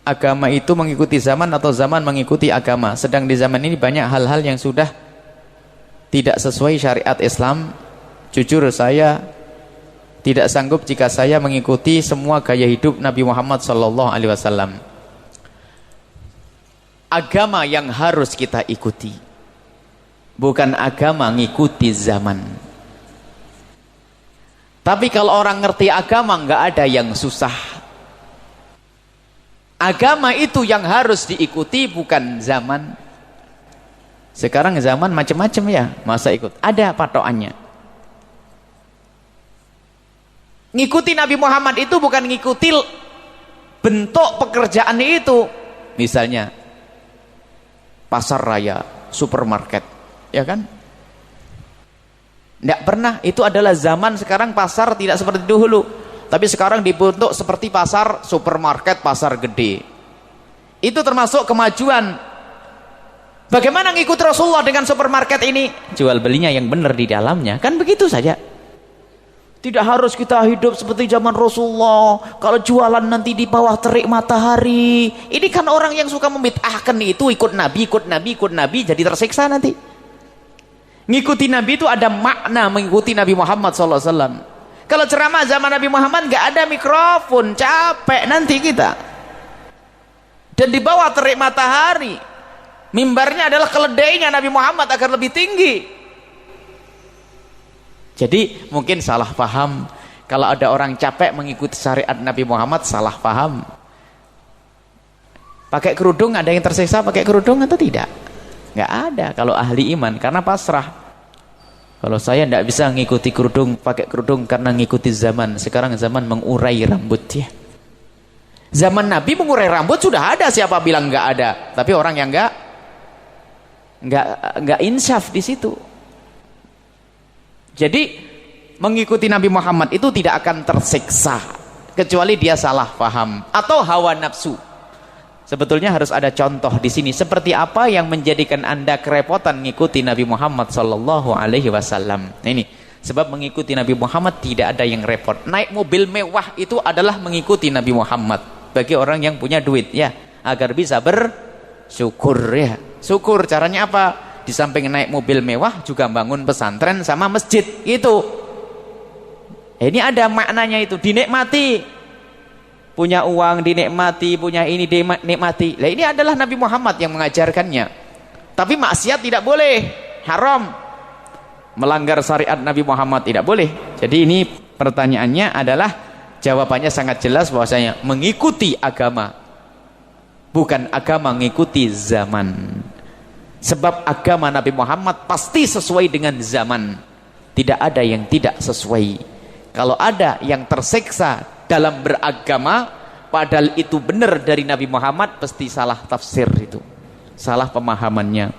agama itu mengikuti zaman atau zaman mengikuti agama. Sedang di zaman ini banyak hal-hal yang sudah tidak sesuai syariat Islam. Jujur saya tidak sanggup jika saya mengikuti semua gaya hidup Nabi Muhammad SAW. Agama yang harus kita ikuti bukan agama ngikuti zaman. Tapi kalau orang ngerti agama nggak ada yang susah. Agama itu yang harus diikuti bukan zaman. Sekarang zaman macam-macam ya, masa ikut? Ada patokannya. Ngikuti Nabi Muhammad itu bukan ngikuti bentuk pekerjaan itu. Misalnya pasar raya, supermarket, ya kan? Tidak pernah, itu adalah zaman. Sekarang pasar tidak seperti dahulu, tapi sekarang dibentuk seperti pasar supermarket, pasar gede. Itu termasuk kemajuan. Bagaimana ngikut Rasulullah dengan supermarket ini? Jual belinya yang benar di dalamnya, kan begitu saja. Tidak harus kita hidup seperti zaman Rasulullah. Kalau jualan nanti di bawah terik matahari. Ini kan orang yang suka membid'ahkan itu, ikut Nabi, jadi tersiksa nanti. Ngikuti Nabi itu ada makna mengikuti Nabi Muhammad SAW. Kalau ceramah zaman Nabi Muhammad nggak ada mikrofon, capek nanti kita. Dan di bawah terik matahari, mimbarnya adalah keledainya Nabi Muhammad agar lebih tinggi. Jadi mungkin salah paham. Kalau ada orang capek mengikuti syariat Nabi Muhammad, salah paham. Pakai kerudung, ada yang tersiksa pakai kerudung atau tidak? Nggak ada kalau ahli iman, karena pasrah. Kalau saya tidak bisa ngikuti kerudung, pakai kerudung karena ngikuti zaman. Sekarang zaman mengurai rambut ya. Zaman Nabi mengurai rambut sudah ada, siapa bilang nggak ada? Tapi orang yang nggak insaf di situ. Jadi mengikuti Nabi Muhammad itu tidak akan tersiksa kecuali dia salah paham atau hawa nafsu. Sebetulnya harus ada contoh di sini. Seperti apa yang menjadikan Anda kerepotan mengikuti Nabi Muhammad sallallahu alaihi wasallam. Nah ini, sebab mengikuti Nabi Muhammad tidak ada yang repot. Naik mobil mewah itu adalah mengikuti Nabi Muhammad bagi orang yang punya duit ya, agar bisa bersyukur ya. Syukur caranya apa? Di samping naik mobil mewah juga bangun pesantren sama masjid itu. Ini ada maknanya itu, dinikmati. Punya uang dinikmati, punya ini dinikmati. Nah ini adalah Nabi Muhammad yang mengajarkannya. Tapi maksiat tidak boleh, haram. Melanggar syariat Nabi Muhammad tidak boleh. Jadi ini pertanyaannya adalah, jawabannya sangat jelas bahwasanya mengikuti agama bukan agama mengikuti zaman. Sebab agama Nabi Muhammad pasti sesuai dengan zaman. Tidak ada yang tidak sesuai. Kalau ada yang tersiksa dalam beragama padahal itu benar dari Nabi Muhammad, pasti salah tafsir itu, salah pemahamannya.